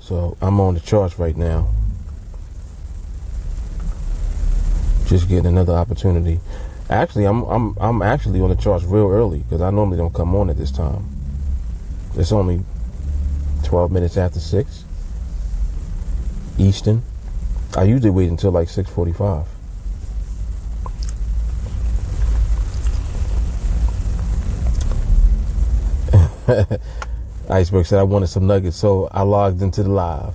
So I'm on the charts right now. Just getting another opportunity. Actually, I'm actually on the charts real early because I normally don't come on at this time. It's only 12 minutes after 6 Eastern. I usually wait until like 6:45. Iceberg said I wanted some nuggets, so I logged into the live.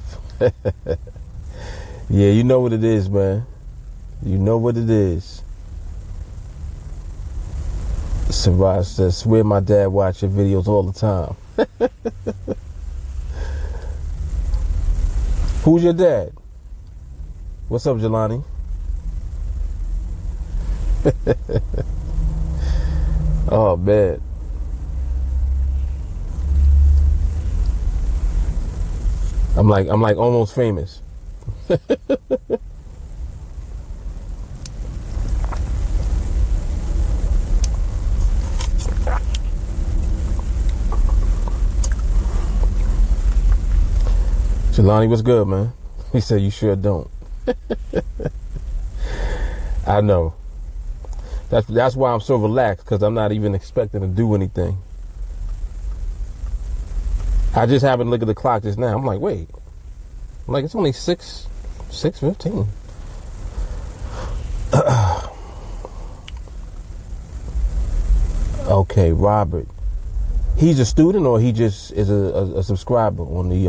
Yeah, you know what it is, man. You know what it is. Saraj says, swear my dad watch your videos all the time. Who's your dad? What's up, Jelani? Oh, man. I'm like almost famous. Jelani, what's good, man? He said you sure don't. I know. That's why I'm so relaxed, because I'm not even expecting to do anything. I just happened to look at the clock just now. I'm like, wait. I'm like, it's only 6:15. Okay, Robert. He's a student, or he just is a subscriber on the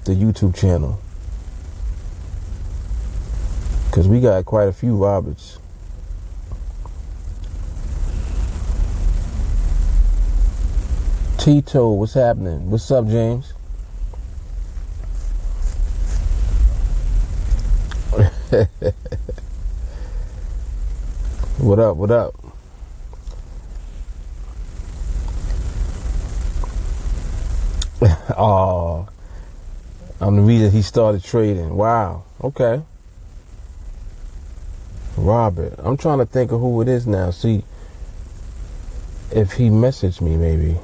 YouTube channel? Because we got quite a few Roberts. Tito, what's happening? What's up, James? What up? What up? Oh, I'm the reason he started trading. Wow. Okay. Robert. I'm trying to think of who it is now. See if he messaged me, maybe.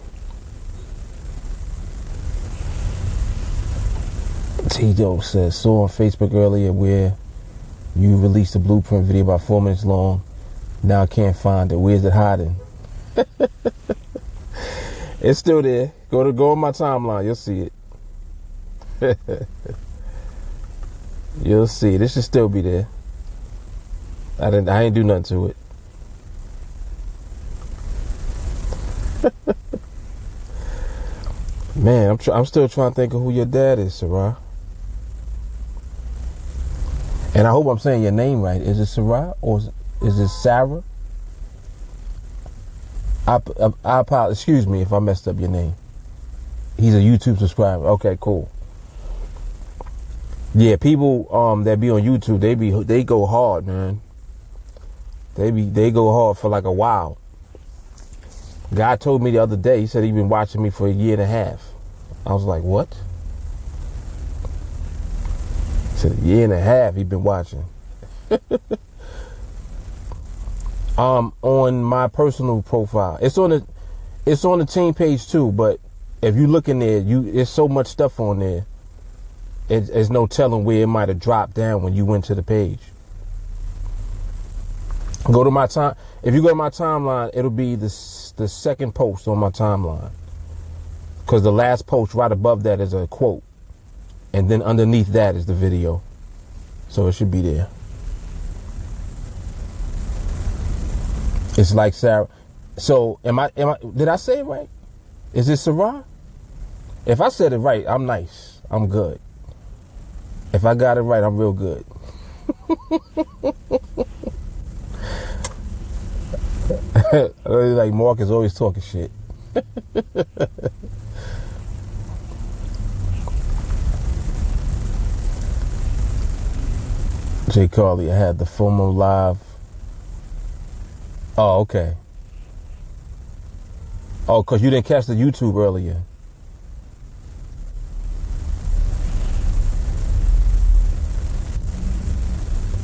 Tito says, saw on Facebook earlier where you released a blueprint video about 4 minutes long. Now I can't find it. Where's it hiding? It's still there. Go on my timeline. You'll see it. You'll see it. It should still be there. I ain't do nothing to it. Man, I'm still trying to think of who your dad is, Sarah. And I hope I'm saying your name right. Is it Sarah or is it Sarah? I apologize. Excuse me if I messed up your name. He's a YouTube subscriber. Okay, cool. Yeah, people that be on YouTube, they go hard, man. They go hard for like a while. God told me the other day, he said he'd been watching me for a year and a half. I was like, what? He said a year and a half he'd been watching. On my personal profile. It's on the team page too, but if you look in there, there's so much stuff on there. There's no telling where it might have dropped down when you went to the page. Go to my time. If you go to my timeline, it'll be the second post on my timeline. Because the last post right above that is a quote. And then underneath that is the video. So it should be there. It's like Sarah. So did I say it right? Is it Sarah? If I said it right, I'm nice. I'm good. If I got it right, I'm real good. Like Mark is always talking shit. Jay Carly, I had the FOMO live. Oh, okay. Oh, because you didn't catch the YouTube earlier.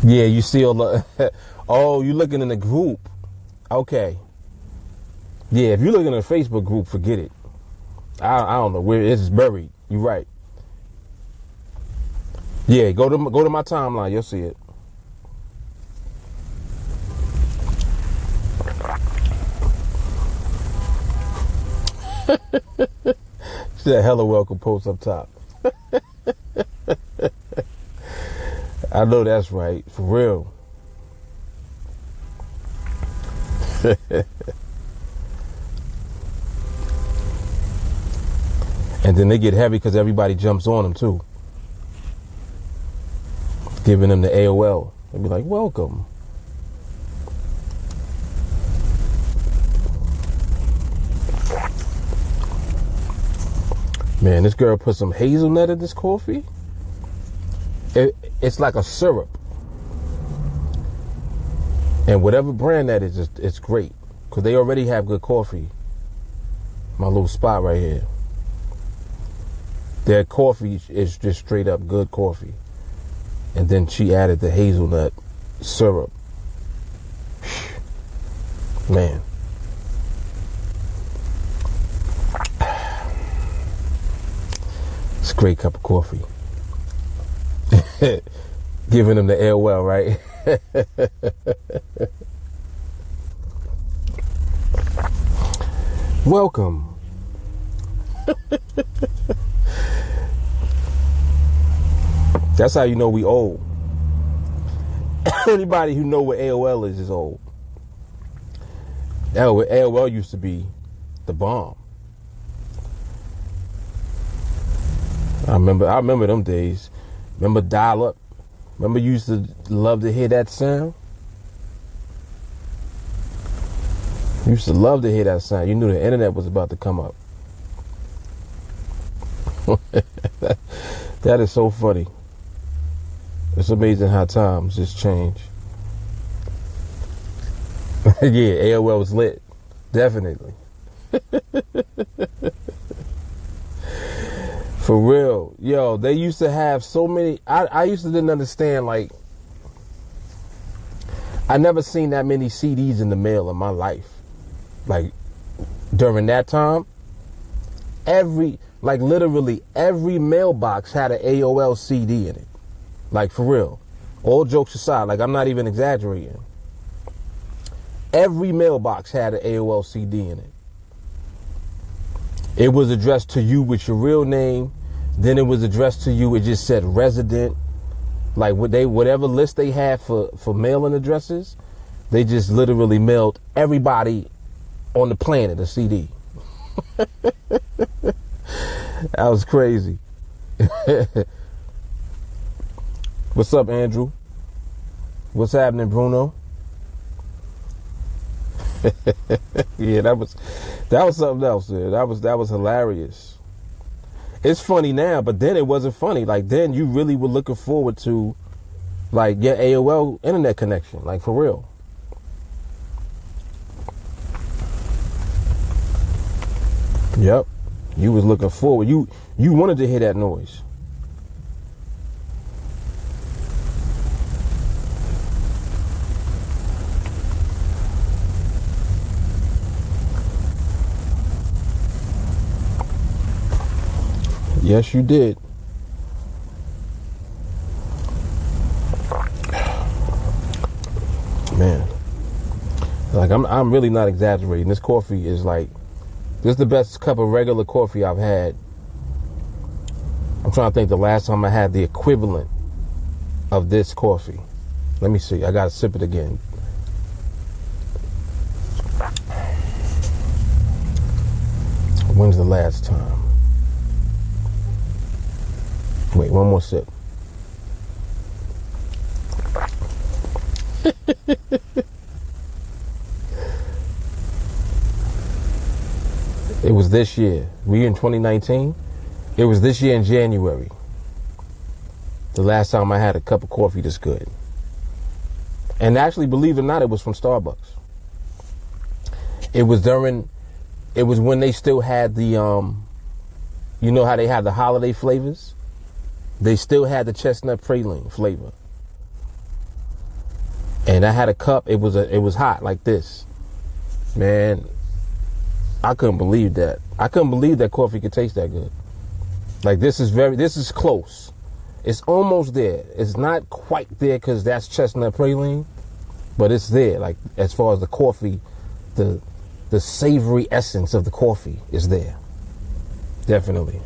Yeah, you see all the... Oh, you looking in the group. Okay. Yeah, if you're looking in the Facebook group, forget it. I don't know where it's buried. You're right. Yeah, go to my timeline. You'll see it. See that hella welcome post up top. I know that's right. For real. And then they get heavy because everybody jumps on them too. Giving them the AOL. They be like, welcome. Man, this girl put some hazelnut in this coffee. It's like a syrup. And whatever brand that is, it's great. Because they already have good coffee. My little spot right here. Their coffee is just straight up good coffee. And then she added the hazelnut syrup. Man. It's a great cup of coffee. Giving them the AOL, right? Welcome. That's how you know we old. Anybody who know what AOL is old. AOL used to be the bomb. I remember them days. Remember dial up? Remember you used to love to hear that sound? You used to love to hear that sound. You knew the internet was about to come up. That is so funny. It's amazing how times just change. Yeah, AOL was lit. Definitely. For real. Yo, they used to have so many. I used to didn't understand, like, I never seen that many CDs in the mail in my life. Like, during that time, literally every mailbox had an AOL CD in it. Like, for real. All jokes aside, like, I'm not even exaggerating. Every mailbox had an AOL CD in it. It was addressed to you with your real name. Then it was addressed to you. It just said resident. Like, whatever list they had for mailing addresses, they just literally mailed everybody on the planet a CD. That was crazy. What's up, Andrew? What's happening, Bruno? Yeah, that was something else. Yeah. That was hilarious. It's funny now, but then it wasn't funny. Like, then you really were looking forward to, like, your AOL internet connection. Like, for real. Yep. You was looking forward. You wanted to hear that noise. Yes, you did. Man. Like, I'm really not exaggerating. This coffee is like, this is the best cup of regular coffee I've had. I'm trying to think the last time I had the equivalent of this coffee. Let me see. I gotta sip it again. When's the last time? Wait, one more sip. It was this year. We in 2019. It was this year in January. The last time I had a cup of coffee this good. And actually, believe it or not, it was from Starbucks. It was when they still had the, you know how they had the holiday flavors? They still had the chestnut praline flavor. And I had a cup, it was hot like this. Man, I couldn't believe that. I couldn't believe that coffee could taste that good. Like, this is close. It's almost there. It's not quite there because that's chestnut praline, but it's there. Like as far as the coffee, the savory essence of the coffee is there. Definitely.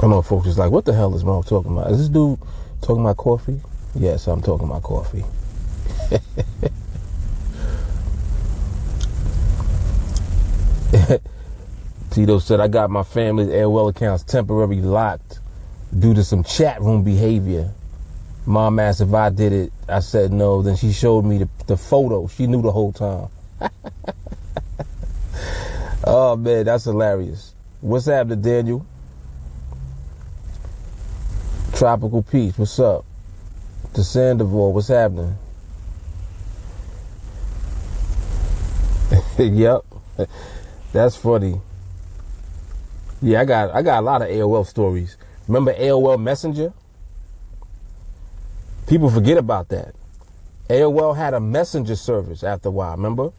I know folks is like, what the hell is Mark talking about? Is this dude talking about coffee? Yes, I'm talking about coffee. Tito said, I got my family's AOL accounts temporarily locked due to some chat room behavior. Mom asked if I did it. I said no. Then she showed me the photo. She knew the whole time. Oh, man, that's hilarious. What's happening, Daniel? Tropical Peach, what's up? To Sandoval, what's happening? Yep. That's funny. Yeah, I got a lot of AOL stories. Remember AOL Messenger? People forget about that. AOL had a messenger service after a while, remember?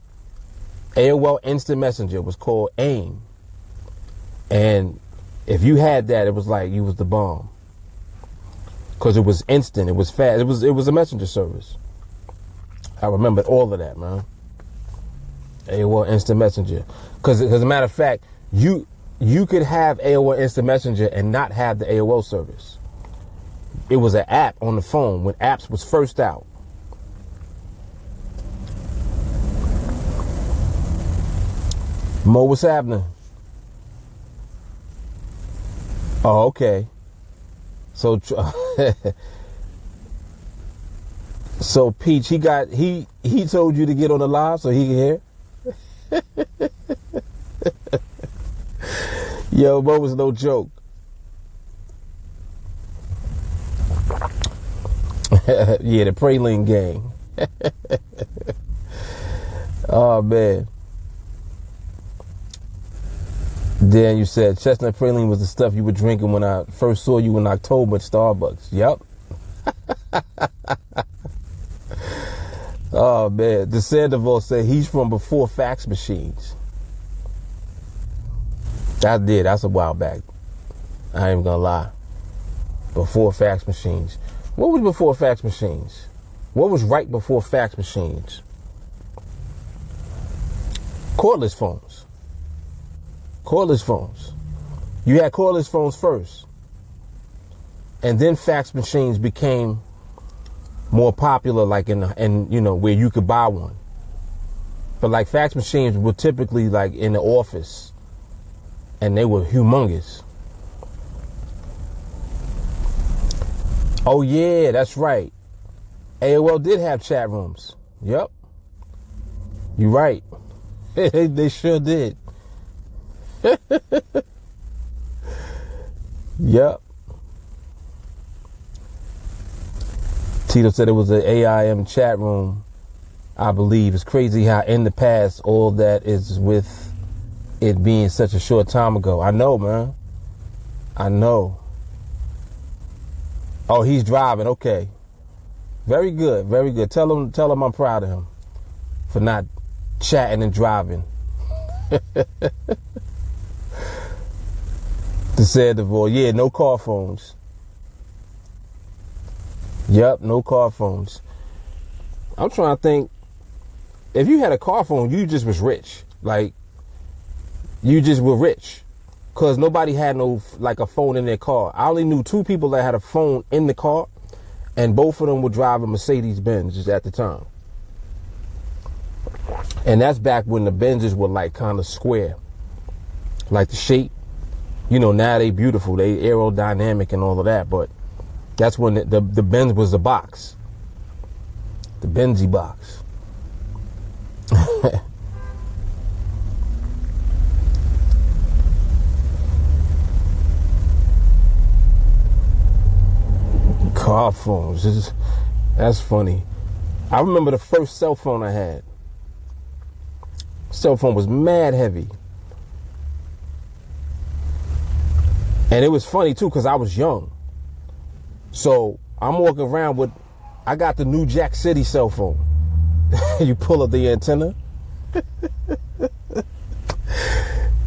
AOL Instant Messenger was called AIM. And if you had that, it was like you was the bomb. Because it was instant, it was fast, it was a messenger service. I remember all of that, man. AOL Instant Messenger. Because as a matter of fact, you could have AOL Instant Messenger and not have the AOL service. It was an app on the phone when apps was first out. Mo, what's happening? Oh, okay. So, so Peach, he told you to get on the live so he can hear. Yo, Mo was no joke. Yeah, the praline gang. Oh man. Dan, you said chestnut praline was the stuff you were drinking when I first saw you in October at Starbucks. Yep. Oh man, the Sandoval said he's from before fax machines. That's a while back. I ain't gonna lie. Before fax machines. What was before fax machines? What was right before fax machines? Cordless phones. Cordless phones. You had cordless phones first. And then fax machines became more popular, like in you know, where you could buy one. But like fax machines were typically like in the office. And they were humongous. Oh yeah, that's right. AOL did have chat rooms. Yep. You're right. They sure did. Yep. Tito said it was an AIM chat room, I believe. It's crazy how in the past all that is with it being such a short time ago. I know, man. I know. Oh, he's driving. Okay. Very good. Very good. Tell him I'm proud of him for not chatting and driving. To Sandoval, yeah, no car phones. Yep, no car phones. I'm trying to think. If you had a car phone, you just was rich. Like, you just were rich. Because nobody had a phone in their car. I only knew two people that had a phone in the car, and both of them were driving Mercedes-Benz just at the time. And that's back when the Benzes were like kind of square. Like the shape. You know, now they beautiful. They aerodynamic and all of that. But that's when the Benz was a box. The Benzie box. Car phones. That's funny. I remember the first cell phone I had. Cell phone was mad heavy. And it was funny too, because I was young. So I'm walking around with, I got the New Jack City cell phone. You pull up the antenna.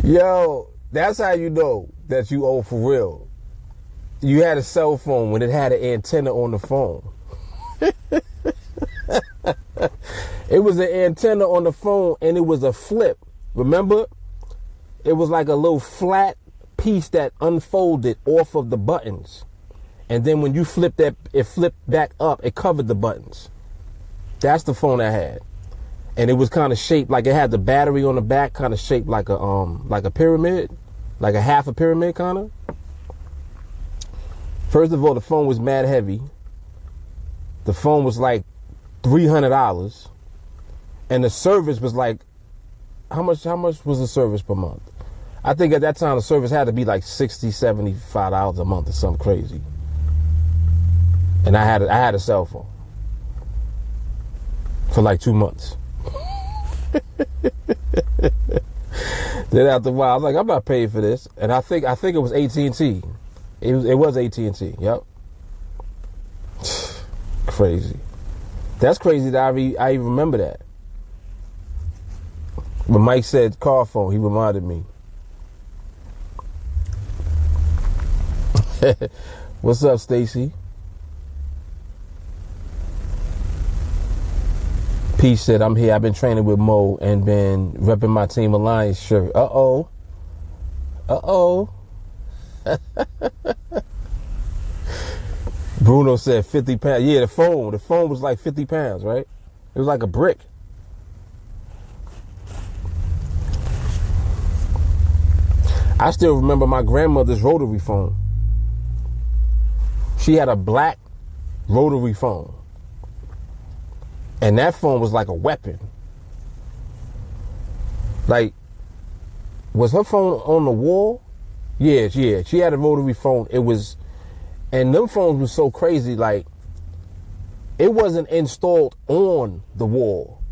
Yo, that's how you know that you owe for real. You had a cell phone when it had an antenna on the phone. It was an antenna on the phone and it was a flip. Remember? It was like a little flat piece that unfolded off of the buttons. And then when you flipped that, it flipped back up, it covered the buttons. That's the phone I had. And it was kind of shaped like it had the battery on the back, kind of shaped like a pyramid, like a half a pyramid kind of. First of all, the phone was mad heavy. The phone was like $300, and the service was like, how much was the service per month? I think at that time the service had to be like $60, $75 a month or something crazy. And I had a cell phone for like 2 months. Then after a while, I was like, I'm not paying for this. And I think it was AT&T. It was AT&T. Yep. Crazy. That's crazy that I even remember that. When Mike said car phone, he reminded me. What's up, Stacy? Peace said, I'm here. I've been training with Mo and been repping my Team Alliance shirt. Uh-oh. Uh-oh. Bruno said 50 pounds. Yeah, the phone was like 50 pounds, right? It was like a brick. I still remember my grandmother's rotary phone. She had a black rotary phone. And that phone was like a weapon. Like, was her phone on the wall? Yeah. She had a rotary phone. It was, and them phones were so crazy, like, it wasn't installed on the wall.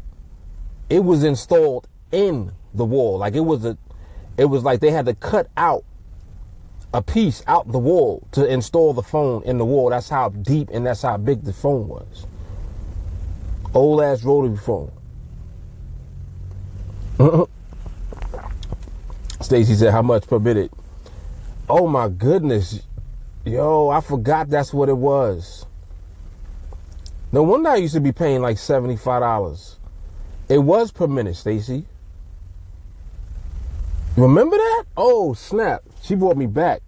It was installed in the wall. Like, it was like they had to cut out a piece out the wall to install the phone in the wall. That's how deep and that's how big the phone was. Old ass rotary phone. Stacy said, how much per minute? Oh my goodness. Yo, I forgot that's what it was. No wonder I used to be paying like $75. It was per minute, Stacy. Remember that? Oh, snap. She brought me back.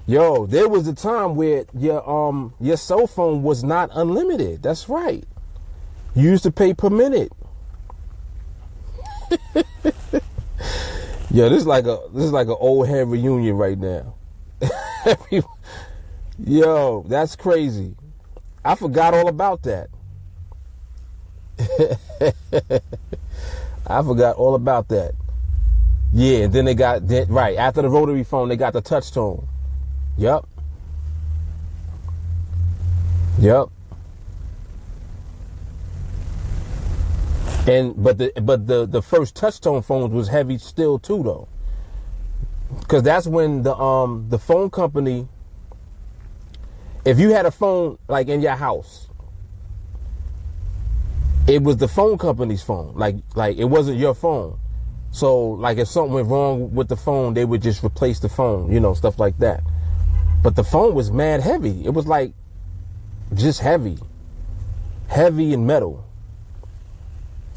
Yo, there was a time where your cell phone was not unlimited. That's right. You used to pay per minute. Yo, this is like an old head reunion right now. Yo, that's crazy. I forgot all about that. I forgot all about that. Yeah, and then they got, right, after the rotary phone, they got the touch tone. Yup. And but the first touch tone phones was heavy still too though. Cause that's when the phone company, if you had a phone like in your house, it was the phone company's phone. Like it wasn't your phone. So like if something went wrong with the phone, they would just replace the phone, stuff like that. But the phone was mad heavy. It was like just heavy and metal.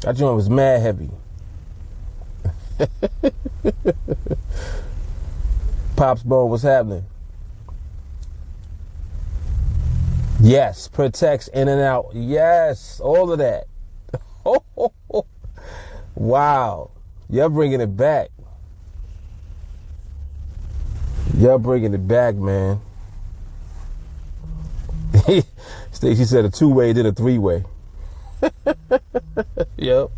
That joint was mad heavy. Pops Bone, what's happening? Yes, per text, in and out. Yes, all of that. Wow. You're bringing it back. You're bringing it back, man. Stacey said a 2-way, then a 3-way. Yep.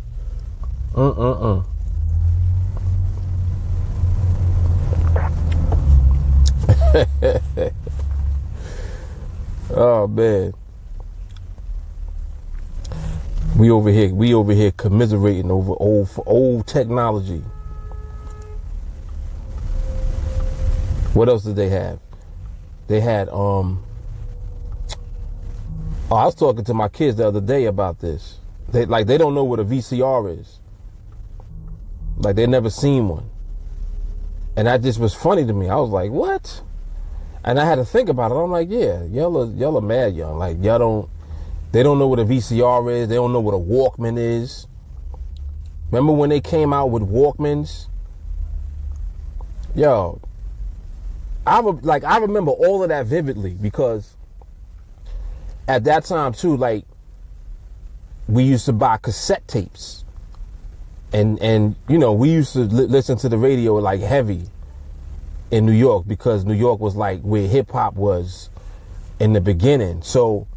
Oh man. We over here commiserating over old technology. What else did they have? They had I was talking to my kids the other day about this. They don't know what a VCR is. Like they never seen one. And that just was funny to me. I was like, what? And I had to think about it. I'm like, yeah, y'all are mad young. Like, they don't know what a VCR is. They don't know what a Walkman is. Remember when they came out with Walkmans? Yo, I remember all of that vividly, because at that time too, like, we used to buy cassette tapes, and you know, we used to listen to the radio like heavy in New York, because New York was like where hip hop was in the beginning. So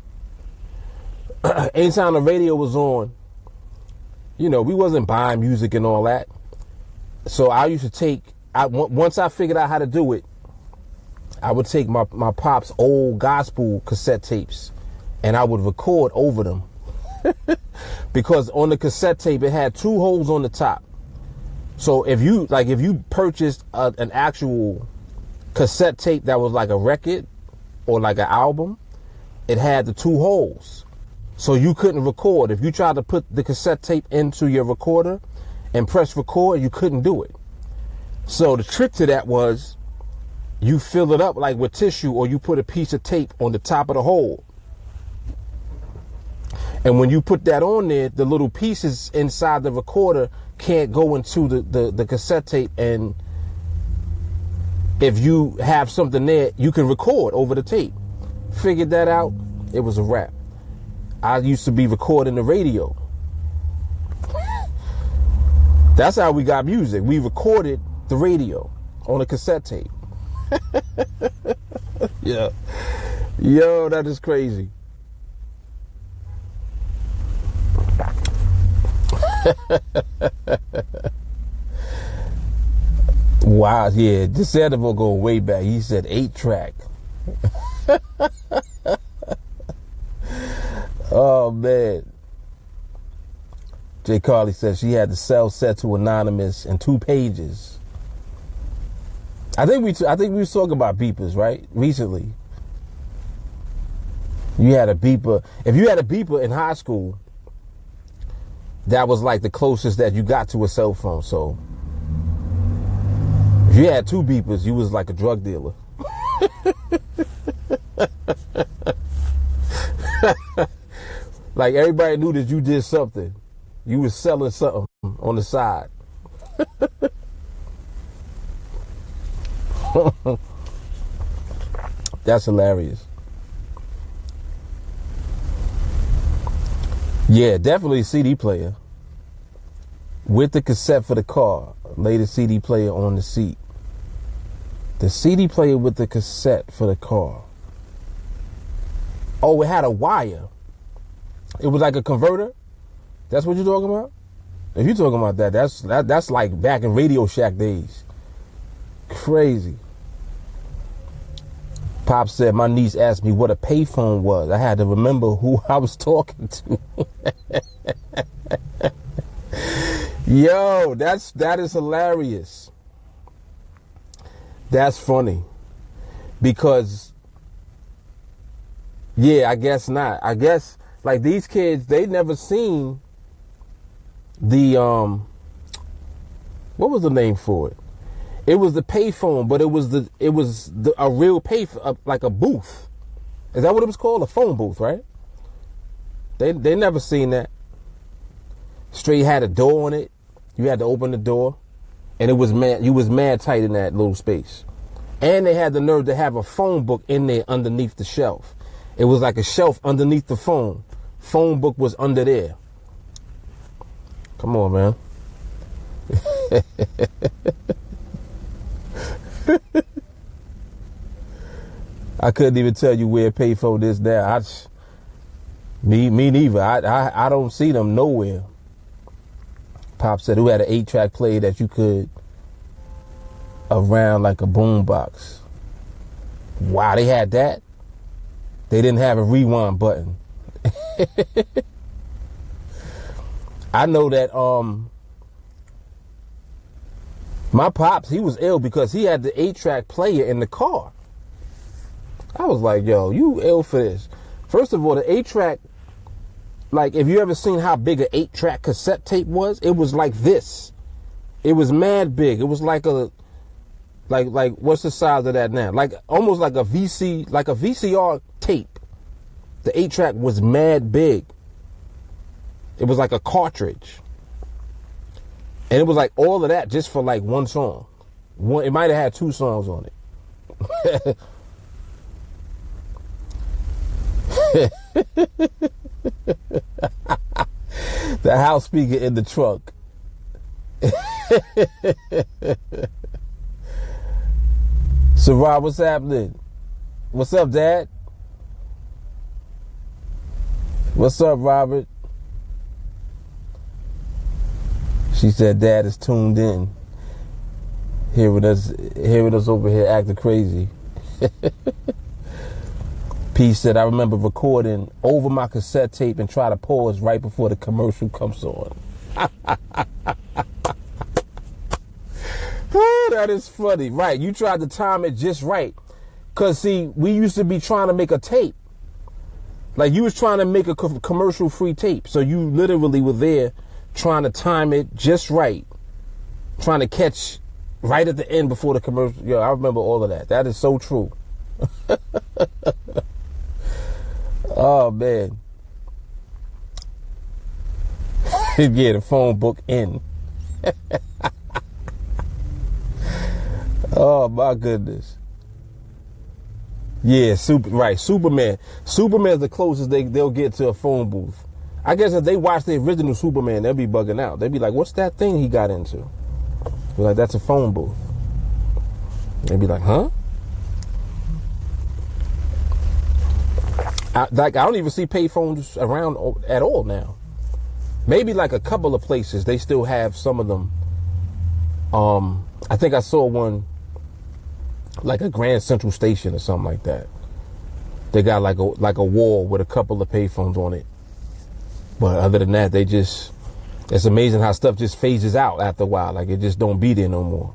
anytime the radio was on, you know, we wasn't buying music and all that. So I used to once I figured out how to do it, I would take my pop's old gospel cassette tapes and I would record over them. Because on the cassette tape, it had 2 holes on the top. So if you purchased an actual cassette tape that was like a record or like an album, it had the 2 holes. So you couldn't record. If you tried to put the cassette tape into your recorder and press record, you couldn't do it. So the trick to that was you fill it up like with tissue, or you put a piece of tape on the top of the hole. And when you put that on there, the little pieces inside the recorder can't go into the cassette tape. And if you have something there, you can record over the tape. Figured that out, it was a wrap. I used to be recording the radio. That's how we got music. We recorded the radio on a cassette tape. Yeah. Yo, that is crazy. Wow, yeah, this edible go way back. He said 8-track. Oh man. Jay Carly said she had the cell set to anonymous and 2 pages. I think we was talking about beepers, right? Recently. You had a beeper. If you had a beeper in high school, that was like the closest that you got to a cell phone. So if you had 2 beepers, you was like a drug dealer. Like, everybody knew that you did something. You was selling something on the side. That's hilarious. Yeah, definitely a CD player. With the cassette for the car. Lay the CD player on the seat. The CD player with the cassette for the car. Oh, it had a wire. It was like a converter. That's what you're talking about? If you're talking about that, that's like back in Radio Shack days. Crazy. Pop said, my niece asked me what a payphone was. I had to remember who I was talking to. Yo, that is hilarious. That's funny. Because, yeah, I guess not. I guess, like, these kids, they never seen the, what was the name for it? It was the payphone, but it was a real like a booth. Is that what it was called? A phone booth, right? They never seen that. Straight had a door on it. You had to open the door, and you was mad tight in that little space. And they had the nerve to have a phone book in there underneath the shelf. It was like a shelf underneath the phone. Phone book was under there. Come on, man. I couldn't even tell you where payphone is now. Me neither. I don't see them nowhere. Pop said, who had an 8-track player that you could around like a boombox? Wow, they had that. They didn't have a rewind button. I know that my pops, he was ill because he had the 8-track player in the car. I was like, yo, you ill for this. First of all, the 8-track, like, if you ever seen how big an 8-track cassette tape was, it was like this. It was mad big. It was like Like what's the size of that now? Like almost like a VCR tape. The 8-track was mad big. It was like a cartridge. And it was like all of that just for like one song. It might have had 2 songs on it. The house speaker in the truck. So Rob, what's happening? What's up, Dad? What's up, Robert? She said Dad is tuned in. Hearing us over here acting crazy. P said, I remember recording over my cassette tape and try to pause right before the commercial comes on. Oh, that is funny. Right, you tried to time it just right. Because, see, we used to be trying to make a tape. Like, you was trying to make a commercial-free tape. So you literally were there trying to time it just right. Trying to catch right at the end before the commercial. Yo, I remember all of that. That is so true. Oh, man. Yeah, the phone book in. Oh, my goodness. Yeah, Superman. Superman's the closest they'll get to a phone booth. I guess if they watch the original Superman, they'll be bugging out. They'll be like, what's that thing he got into? Be like, that's a phone booth. They'll be like, huh? I don't even see pay phones around at all now. Maybe like a couple of places they still have some of them. I think I saw one like a Grand Central Station or something like that. They got like a wall with a couple of payphones on it. But other than that, it's amazing how stuff just phases out after a while. Like it just don't be there no more.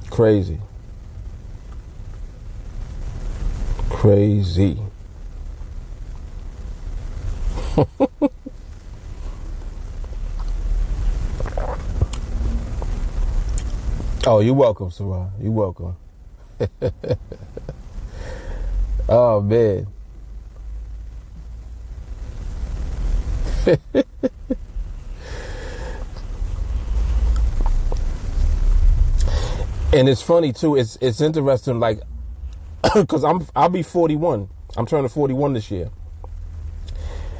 Crazy. Crazy. Oh, you're welcome, Sarah. You're welcome. Oh, man. And it's funny too. It's interesting, like, because I'll be 41. I'm turning 41 this year,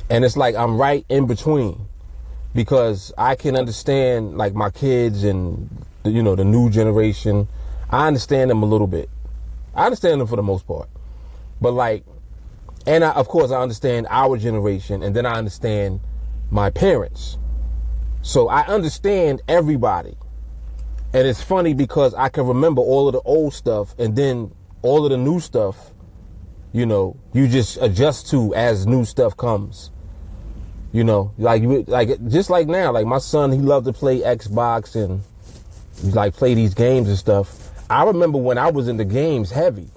and it's like I'm right in between, because I can understand like my kids and the new generation. I understand them a little bit. I understand them for the most part, but like, and of course I understand our generation, and then I understand my parents. So I understand everybody. And it's funny because I can remember all of the old stuff, and then all of the new stuff, you just adjust to as new stuff comes. Like just like now, like my son, he loved to play Xbox and like play these games and stuff. I remember when I was in the games heavy,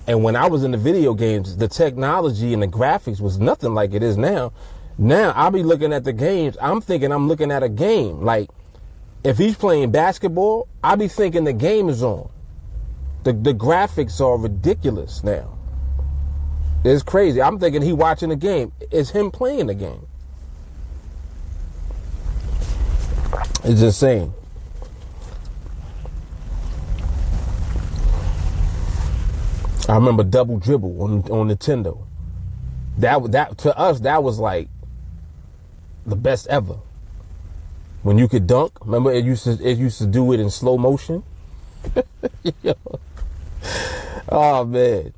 and when I was in the video games, the technology and the graphics was nothing like it is now. Now I'll be looking at the games, I'm thinking I'm looking at a game. Like, if he's playing basketball, I'll be thinking the game is on. The graphics are ridiculous now. It's crazy. I'm thinking he watching the game. It's him playing the game. It's insane. I remember Double Dribble on Nintendo. That to us, that was like the best ever. When you could dunk, remember it used to do it in slow motion. Oh man,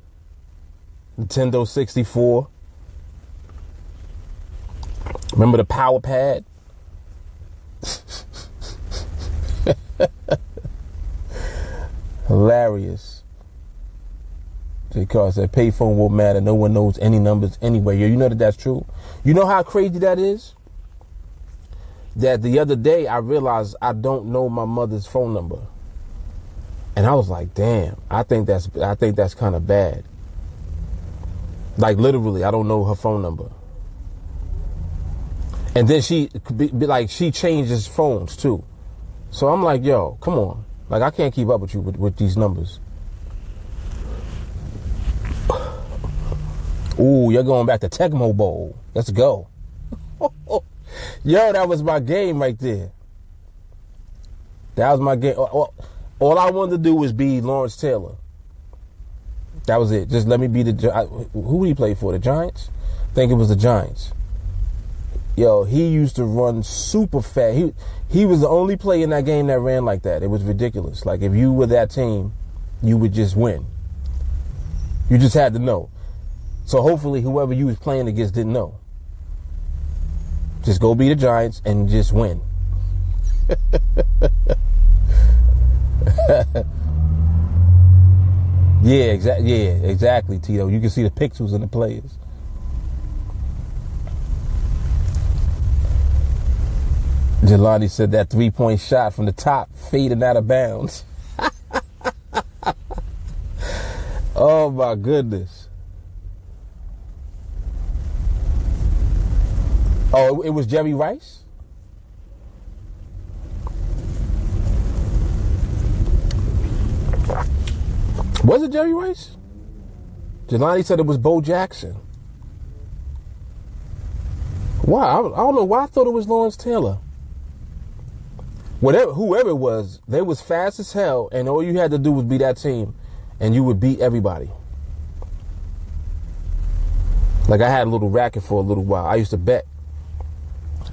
Nintendo 64. Remember the power pad? Hilarious. Because that payphone won't matter. No one knows any numbers anyway. You know that's true. You know how crazy that is? That the other day I realized I don't know my mother's phone number, and I was like, "Damn, I think that's kind of bad." Like literally, I don't know her phone number. And then she changes phones too, so I'm like, "Yo, come on, Like, I can't keep up with you with these numbers. Ooh, you're going back to Tecmo Bowl. Let's go. Yo, that was my game right there. That was my game. All I wanted to do was be Lawrence Taylor. That was it. Just let me be who did he play for? The Giants? I think it was the Giants. Yo, he used to run super fast. He was the only player in that game that ran like that. It was ridiculous. Like, if you were that team, you would just win. You just had to know. So hopefully whoever you was playing against didn't know. Just go be the Giants and just win. Yeah, exactly, Tito. You can see the pixels in the players. Jelani said that 3-point shot from the top fading out of bounds. Oh my goodness. Oh, it was Jerry Rice? Was it Jerry Rice? Jelani said it was Bo Jackson. Wow, I don't know why I thought it was Lawrence Taylor. Whoever it was, they was fast as hell, and all you had to do was be that team, and you would beat everybody. Like, I had a little racket for a little while. I used to bet.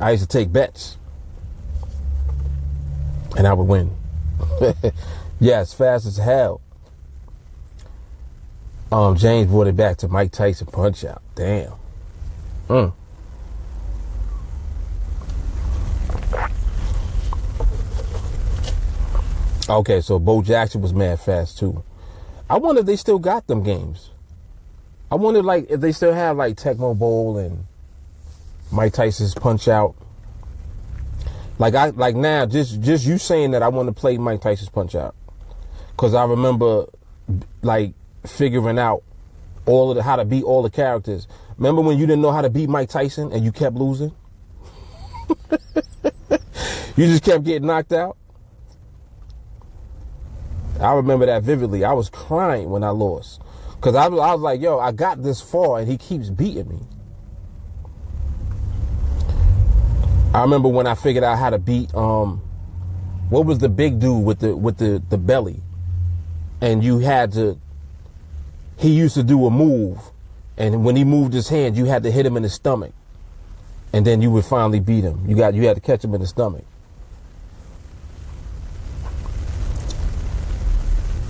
I used to take bets, and I would win. Yes, fast as hell. James brought it back to Mike Tyson Punch Out. Damn. Okay, so Bo Jackson was mad fast too. I wonder if they still got them games. I wonder, like, if they still have like Tecmo Bowl and Mike Tyson's Punch Out. Like now, just you saying that I want to play Mike Tyson's Punch Out, because I remember like figuring out how to beat all the characters. Remember when you didn't know how to beat Mike Tyson and you kept losing? You just kept getting knocked out. I remember that vividly. I was crying when I lost, because I was like, yo, I got this far and he keeps beating me. I remember when I figured out how to beat what was the big dude with the belly, and he used to do a move, and when he moved his hand, you had to hit him in the stomach, and then you would finally beat him. You had to catch him in the stomach.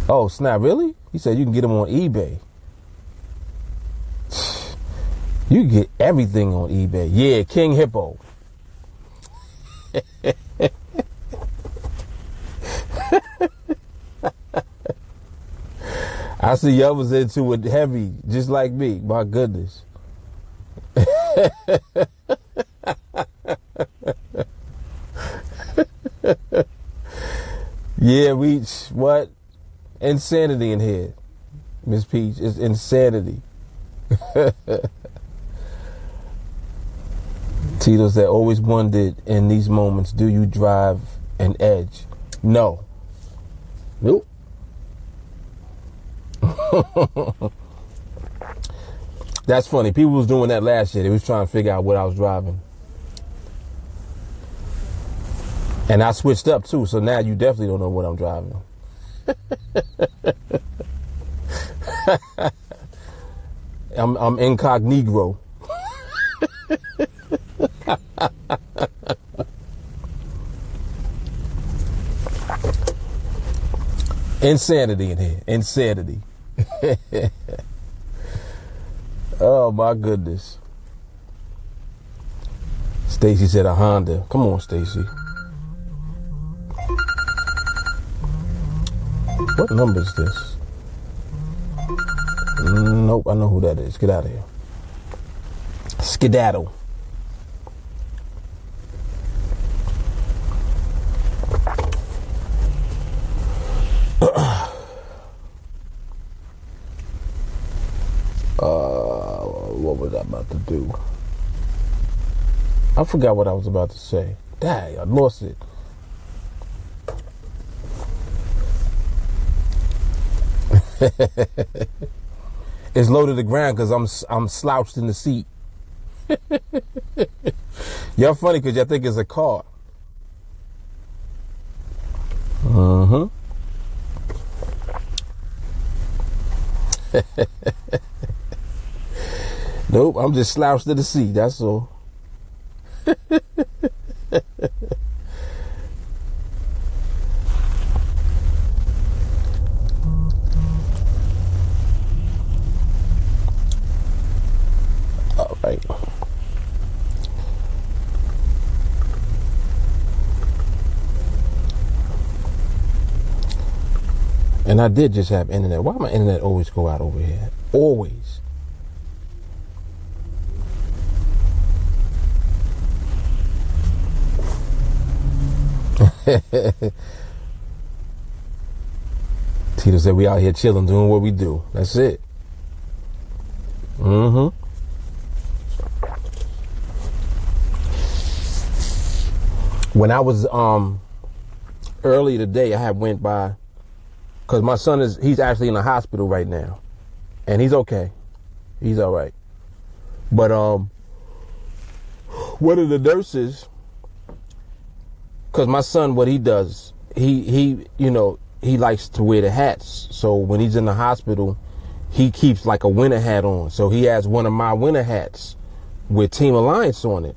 Oh, snap, really? He said you can get them on eBay. You can get everything on eBay. Yeah, King Hippo. I see y'all was into it heavy, just like me. My goodness. Yeah, what? Insanity in here, Miss Peach. It's insanity. Tito said, always wondered in these moments, do you drive an edge? No. Nope. That's funny. People was doing that last year. They was trying to figure out what I was driving. And I switched up too, so now you definitely don't know what I'm driving. I'm incognito. Insanity in here. Insanity. Oh my goodness. Stacy said a Honda. Come on, Stacy. What number is this? Nope, I know who that is. Get out of here. Skedaddle. What was I about to do? I forgot what I was about to say. Dang, I lost it. It's low to the ground because I'm slouched in the seat. Y'all funny because y'all think it's a car. Nope, I'm just slouched in the seat, that's all. All right. And I did just have internet. Why my internet always go out over here? Always. Tito said we out here chilling, doing what we do. That's it. When I was early today, I had went by, because my son he's actually in the hospital right now, and he's okay. He's all right. But one of the nurses, because my son, what he does, he likes to wear the hats. So when he's in the hospital, he keeps like a winter hat on. So he has one of my winter hats with Team Alliance on it.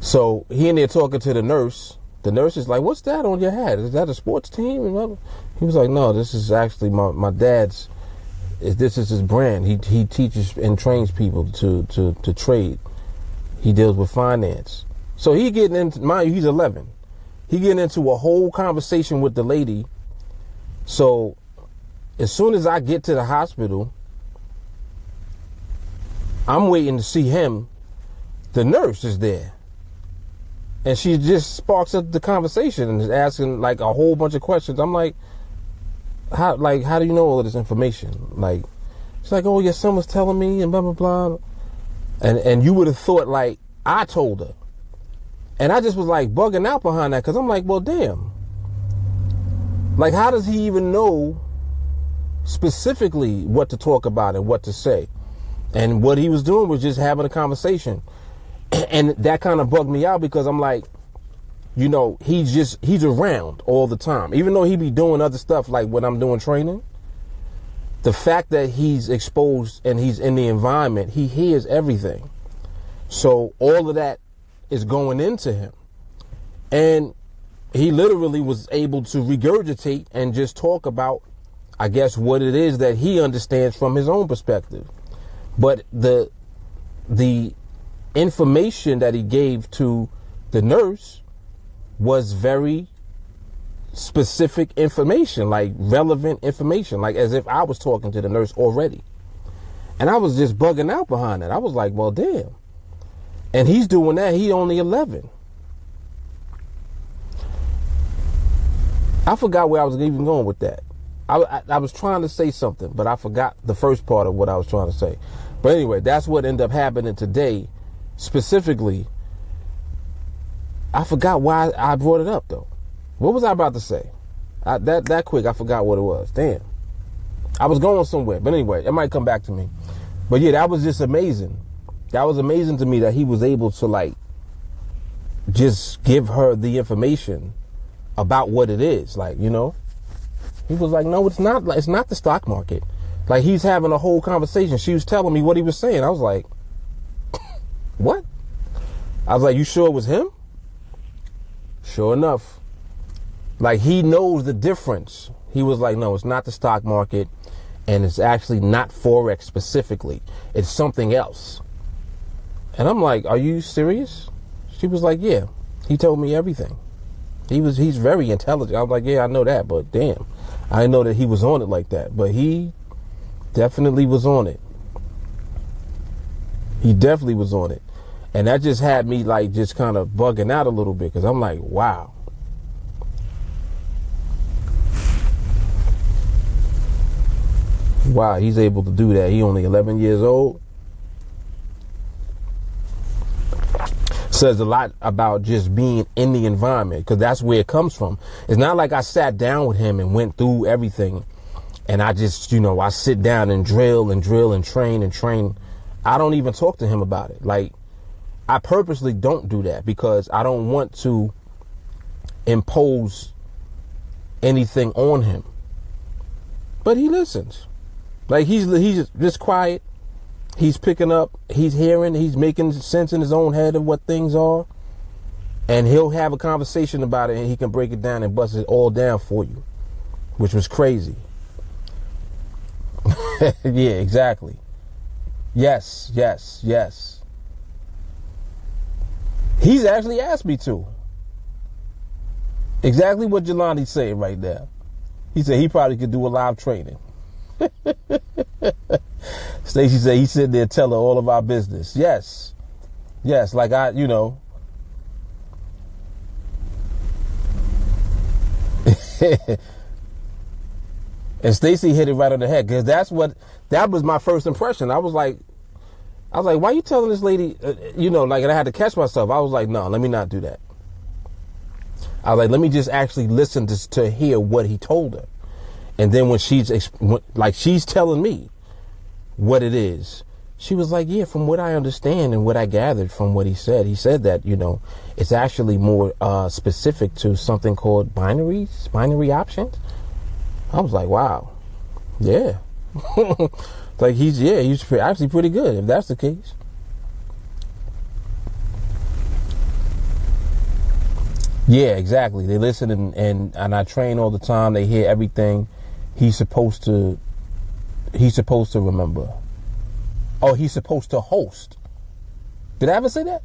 So he in there talking to the nurse. The nurse is like, "What's that on your hat? Is that a sports team?" And he was like, "No, this is actually my dad's. This is his brand. He teaches and trains people to trade. He deals with finance." So he getting into, mind you, he's 11. He getting into a whole conversation with the lady. So as soon as I get to the hospital, I'm waiting to see him. The nurse is there. And she just sparks up the conversation and is asking like a whole bunch of questions. I'm like, how do you know all of this information? Like, she's like, "Oh, your son was telling me," and blah, blah, blah. And you would have thought like I told her. And I just was like bugging out behind that because I'm like, well, damn. Like, how does he even know specifically what to talk about and what to say? And what he was doing was just having a conversation. And that kind of bugged me out because I'm like, he's around all the time. Even though he be doing other stuff like when I'm doing training, the fact that he's exposed and he's in the environment, he hears everything. So all of that is going into him. And he literally was able to regurgitate and just talk about, I guess, what it is that he understands from his own perspective. But the information that he gave to the nurse was very specific information, like relevant information, like as if I was talking to the nurse already. And I was just bugging out behind it. I was like, well, damn. And he's doing that. He only 11. I forgot where I was even going with that. I was trying to say something, but I forgot the first part of what I was trying to say. But anyway, that's what ended up happening today. Specifically, I forgot why I brought it up, though. What was I about to say? That quick, I forgot what it was. Damn. I was going somewhere. But anyway, it might come back to me. But yeah, that was just amazing. That was amazing to me that he was able to, like, just give her the information about what it is. Like, He was like, no, it's not the stock market. Like, he's having a whole conversation. She was telling me what he was saying. I was like, what? I was like, you sure it was him? Sure enough. Like, he knows the difference. He was like, no, it's not the stock market. And it's actually not Forex specifically. It's something else. And I'm like, are you serious? She was like, yeah. He told me everything. He's very intelligent. I was like, yeah, I know that, but damn. I didn't know that he was on it like that. But he definitely was on it. He definitely was on it. And that just had me like just kind of bugging out a little bit because I'm like, wow. Wow, he's able to do that. He only 11 years old. Says a lot about just being in the environment because that's where it comes from. It's not like I sat down with him and went through everything. And I just, I sit down and drill and drill and train and train. I don't even talk to him about it. Like, I purposely don't do that because I don't want to impose anything on him. But he listens. Like, he's just quiet. He's picking up, he's hearing, he's making sense in his own head of what things are. And he'll have a conversation about it and he can break it down and bust it all down for you, which was crazy. Yeah, exactly. Yes. He's actually asked me to. Exactly what Jelani's saying right now. He said he probably could do a live training. Stacy said he sit there telling all of our business. Yes, like and Stacy hit it right on the head because that was my first impression. I was like, why are you telling this lady, and I had to catch myself. I was like, no, let me not do that. I was like, let me just actually listen to hear what he told her. And then when she's telling me what it is, she was like, yeah, from what I understand and what I gathered from what he said that, it's actually more specific to something called binaries, binary options. I was like, wow. Yeah. Like he's actually pretty good if that's the case. Yeah, exactly. They listen and I train all the time. They hear everything. He's supposed to remember. Oh, he's supposed to host. Did I ever say that?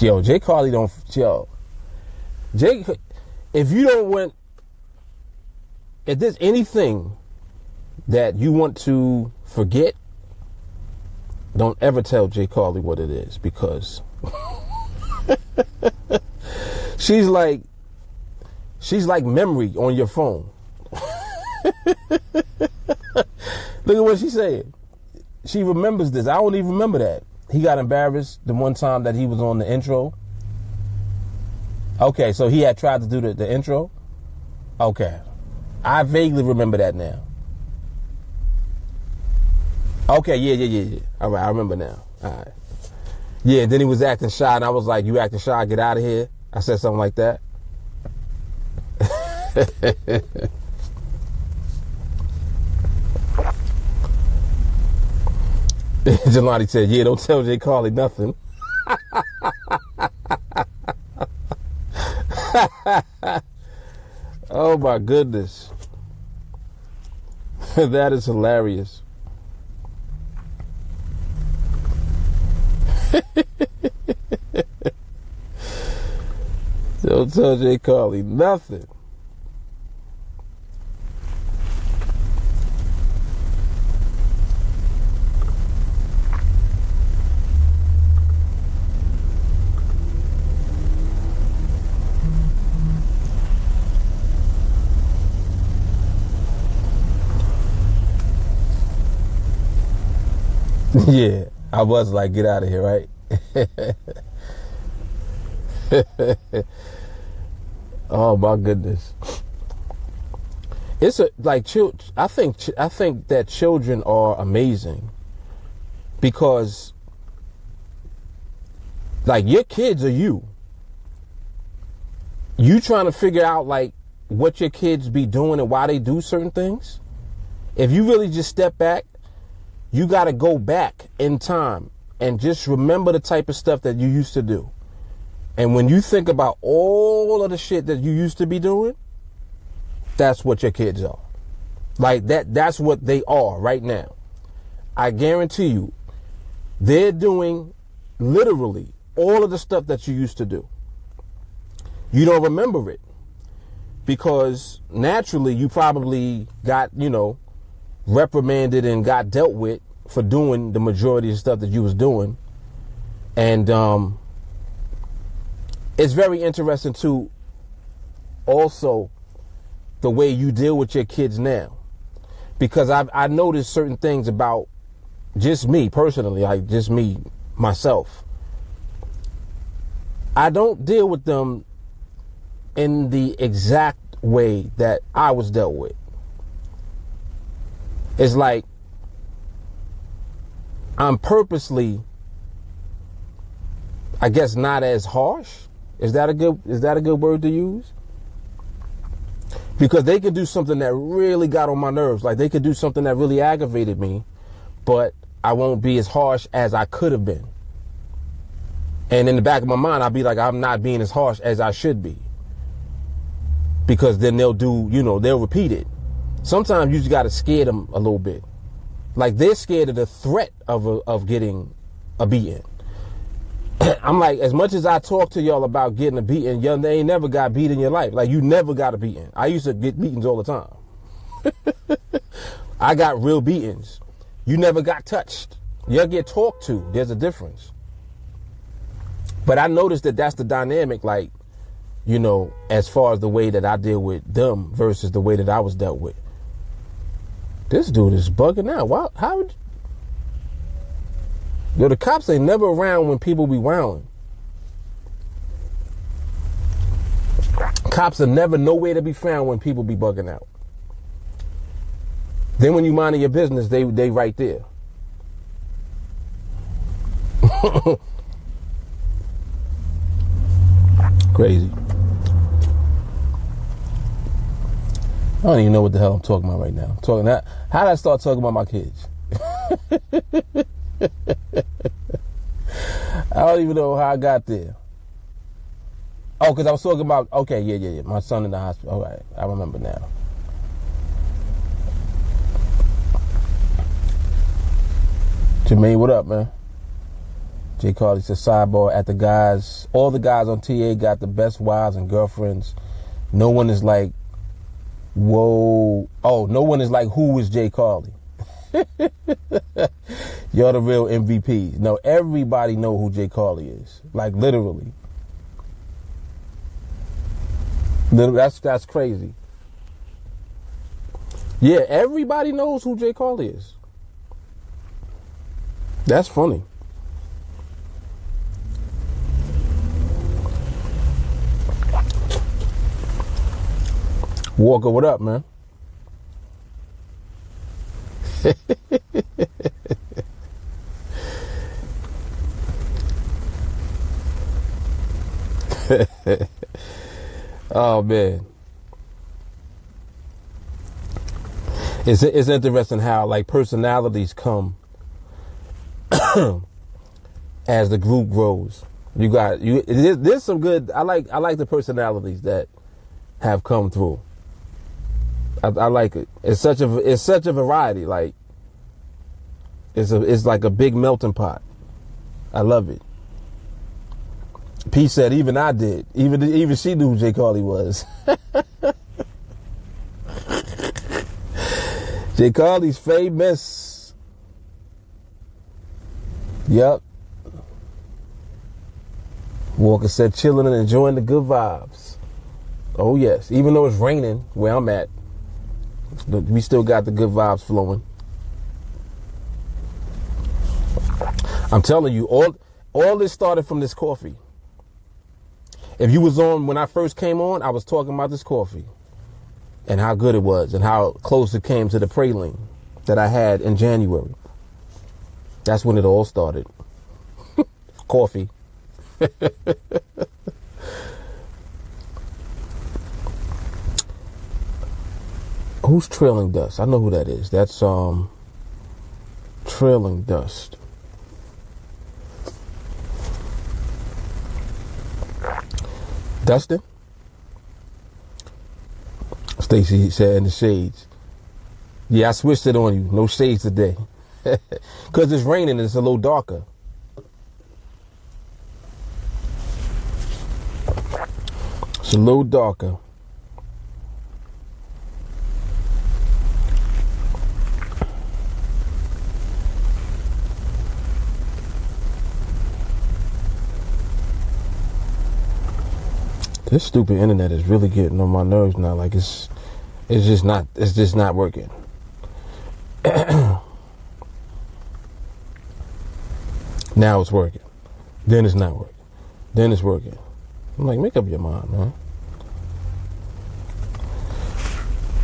Yo, Jay Carly don't. Yo, Jay, if there's anything that you want to forget, don't ever tell Jay Carly what it is because she's like memory on your phone. Look at what she said. She remembers this. I don't even remember that. He got embarrassed the one time that he was on the intro. Okay, so he had tried to do the intro. Okay. I vaguely remember that now. Okay, yeah. All right, I remember now. All right. Yeah, and then he was acting shy, and I was like, you acting shy, get out of here. I said something like that. Jelani said, yeah, don't tell Jay Carly nothing. Oh my goodness. That is hilarious. Don't tell Jay Carly nothing. Yeah, I was like, get out of here, right? Oh my goodness. It's I think that children are amazing because like your kids are you. You trying to figure out like what your kids be doing and why they do certain things. If you really just step back, you got to go back in time and just remember the type of stuff that you used to do. And when you think about all of the shit that you used to be doing, that's what your kids are. Like that's what they are right now. I guarantee you, they're doing literally all of the stuff that you used to do. You don't remember it because naturally you probably got, reprimanded and got dealt with for doing the majority of stuff that you was doing. And it's very interesting too also the way you deal with your kids now, because I noticed certain things about just me personally, like just me myself. I don't deal with them in the exact way that I was dealt with. It's like I'm purposely, I guess, not as harsh. Is that a good word to use? Because they could do something that really got on my nerves. Like they could do something that really aggravated me, but I won't be as harsh as I could have been. And in the back of my mind, I'll be like, I'm not being as harsh as I should be. Because then they'll repeat it. Sometimes you just got to scare them a little bit. Like they're scared of the threat of getting a beating. I'm like, as much as I talk to y'all about getting a beating, they ain't never got beat in your life. Like you never got a beating. I used to get beatings all the time. I got real beatings. You never got touched. You get talked to. There's a difference. But I noticed that that's the dynamic, like, as far as the way that I deal with them versus the way that I was dealt with. This dude is bugging out. Wow, how would the cops ain't never around when people be wilding. Cops are never nowhere to be found when people be bugging out. Then when you minding your business, they right there. Crazy. I don't even know what the hell I'm talking about right now. How did I start talking about my kids? I don't even know how I got there. Oh, because I was talking about, okay, yeah. My son in the hospital. All right, I remember now. Jermaine, what up, man? Jay Carly says, sidebar, all the guys on TA got the best wives and girlfriends. No one is like, whoa. Oh, no one is like, who is Jay Carly? You're the real MVP. No, everybody know who Jay Carly is. Like, literally. That's crazy. Yeah, everybody knows who Jay Carly is. That's funny. Walker, what up, man? Oh man, it's interesting how like personalities come as the group grows. There's some good. I like the personalities that have come through. I like it. It's such a variety. Like it's like a big melting pot. I love it. P said even I did. Even she knew who Jay Carly was. Jay Carly's famous. Yep. Walker said chilling and enjoying the good vibes. Oh yes, even though it's raining where I'm at, we still got the good vibes flowing. I'm telling you, all this started from this coffee. If you was on when I first came on, I was talking about this coffee and how good it was and how close it came to the praline that I had in January. That's when it all started. Coffee. Who's Trailing Dust? I know who that is. That's Trailing Dust. Dustin? Stacy said in the shades. Yeah, I switched it on you. No shades today. Because it's raining and it's a little darker. It's a little darker. This stupid internet is really getting on my nerves now. Like it's just not working. Now it's working. Then it's not working. Then it's working. I'm like, make up your mind, man.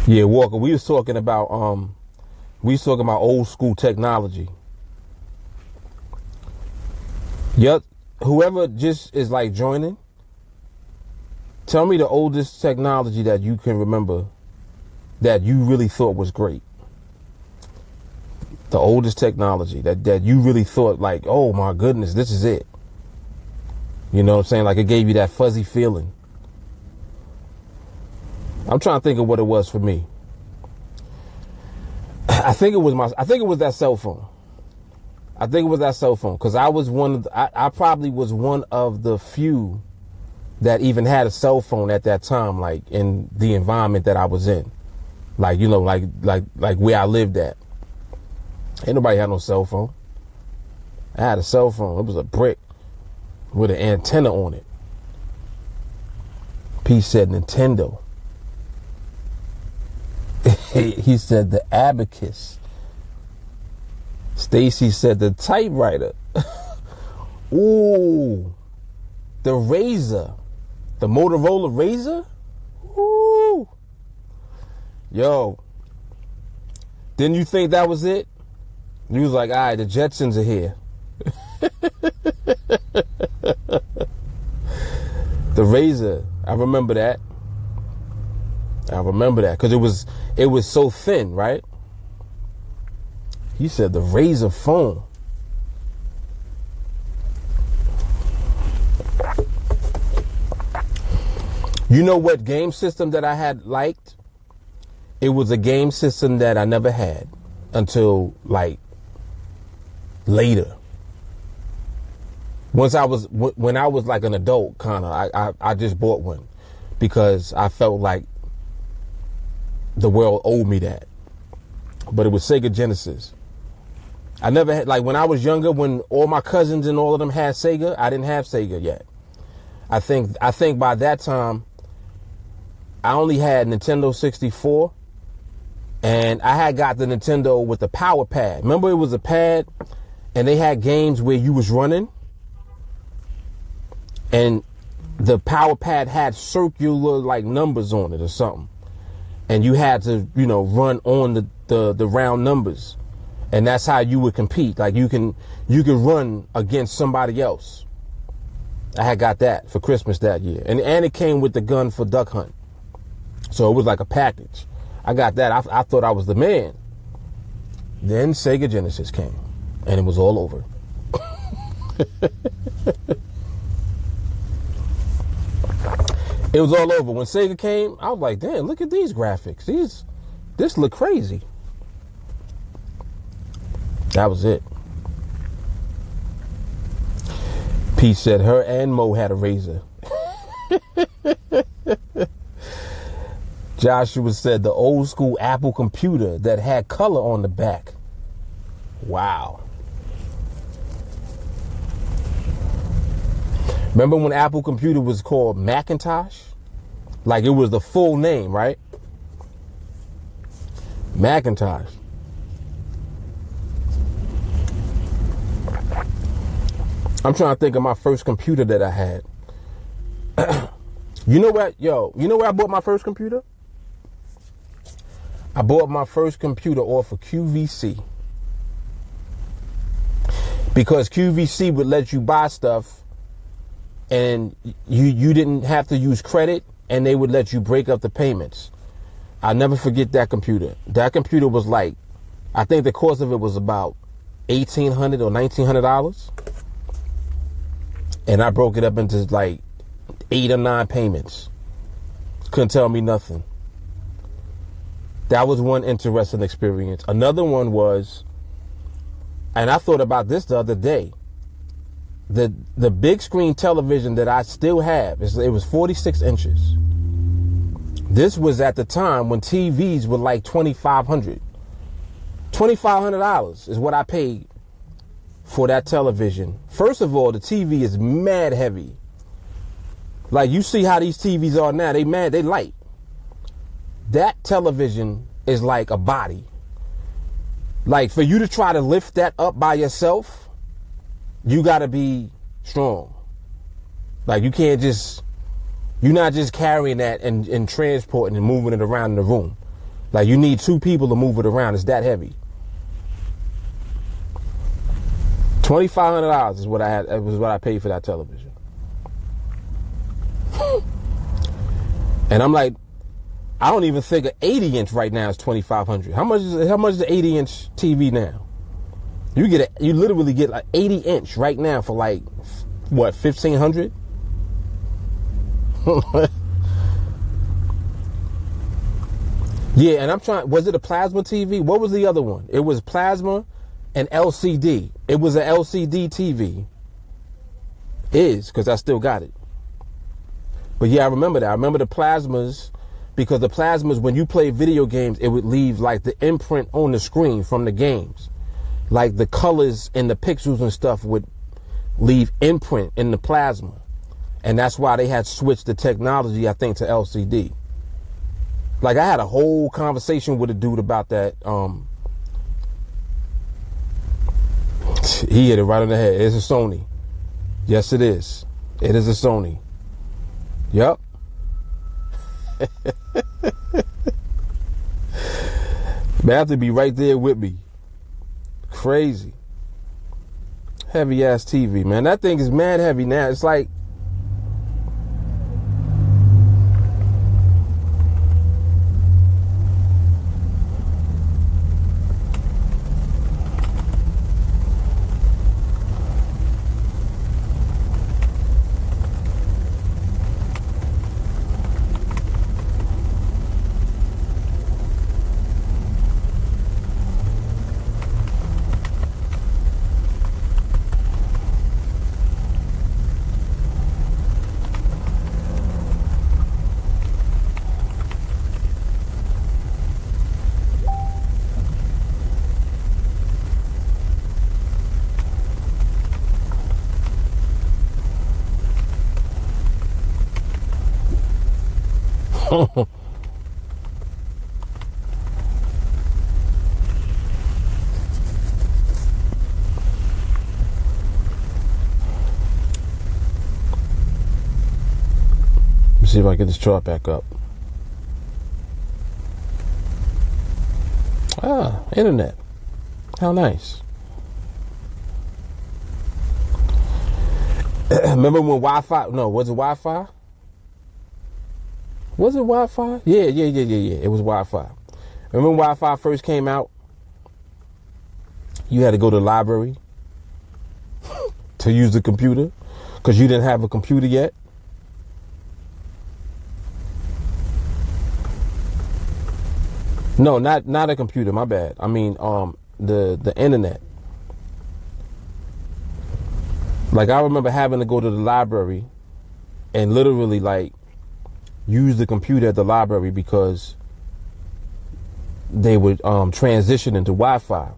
Yeah, Walker, we was talking about old school technology. Yep. Whoever just is like joining, tell me the oldest technology that you can remember that you really thought was great. The oldest technology that you really thought like, oh my goodness, this is it. You know what I'm saying? Like it gave you that fuzzy feeling. I'm trying to think of what it was for me. I think it was that cell phone. I think it was that cell phone because I was I probably was one of the few that even had a cell phone at that time, like in the environment that I was in, like, you know, like where I lived at. Ain't nobody had no cell phone. I had a cell phone. It was a brick with an antenna on it. P said Nintendo. He said the abacus. Stacy said the typewriter. Ooh, the Razor, the Motorola Razor. Ooh, yo, didn't you think that was it? You was like, all right, the Jetsons are here. The Razor, I remember that. Because it was so thin, right? He said the Razor phone. You know what game system that I had liked? It was a game system that I never had until like later. When I was like an adult, kind of, I just bought one because I felt like the world owed me that. But it was Sega Genesis. I never had, like when I was younger, when all my cousins and all of them had Sega, I didn't have Sega yet. I think by that time, I only had Nintendo 64, and I had got the Nintendo with the power pad. Remember, it was a pad, and they had games where you was running, and the power pad had circular like numbers on it or something, and you had to, you know, run on the round numbers, and that's how you would compete. Like you can run against somebody else. I had got that for Christmas that year, and it came with the gun for duck hunt. So it was like a package. I got that. I thought I was the man. Then Sega Genesis came, and it was all over. It was all over. When Sega came, I was like, damn, look at these graphics. This look crazy. That was it. Pete said her and Mo had a Razor. Joshua said the old school Apple computer that had color on the back. Wow. Remember when Apple computer was called Macintosh? Like it was the full name, right? Macintosh. I'm trying to think of my first computer that I had. You know what, you know where I bought my first computer? I bought my first computer off of QVC. Because QVC would let you buy stuff and you didn't have to use credit, and they would let you break up the payments. I'll never forget that computer. That computer was like, I think the cost of it was about $1,800 or $1,900. And I broke it up into like 8 or 9 payments. Couldn't tell me nothing. That was one interesting experience. Another one was, and I thought about this the other day, the big screen television that I still have, it was 46 inches. This was at the time when TVs were like $2,500. $2,500 is what I paid for that television. First of all, the TV is mad heavy. Like you see how these TVs are now, they light. That television is like a body. Like for you to try to lift that up by yourself, you gotta be strong. Like you're not just carrying that and transporting and moving it around in the room. Like you need 2 people to move it around. It's that heavy. $2,500 is what I had. It was what I paid for that television. And I'm like, I don't even think an 80-inch right now is $2,500. How much is the 80-inch TV now? You literally get like 80-inch right now for like what, $1,500? Yeah, and I'm trying. Was it a plasma TV? What was the other one? It was plasma and LCD. It was an LCD TV. Because I still got it. But yeah, I remember that. I remember the plasmas, because the plasmas, when you play video games, it would leave like the imprint on the screen from the games. Like the colors and the pixels and stuff would leave imprint in the plasma. And that's why they had switched the technology, I think, to LCD. Like I had a whole conversation with a dude about that. He hit it right on the head. It's a Sony. Yes, it is. It is a Sony. Yep. They have to be right there with me. Crazy. Heavy ass TV, man. That thing is mad heavy now. It's like, let's see if I get this chart back up. Ah, internet. How nice. Remember when Wi-Fi? No, was it Wi-Fi? Was it Wi-Fi? Yeah. It was Wi-Fi. Remember when Wi-Fi first came out? You had to go to the library to use the computer because you didn't have a computer yet. No, not a computer. My bad. I mean, the internet. Like I remember having to go to the library and literally like use the computer at the library because they would transition into Wi-Fi.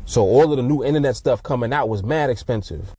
So all of the new internet stuff coming out was mad expensive.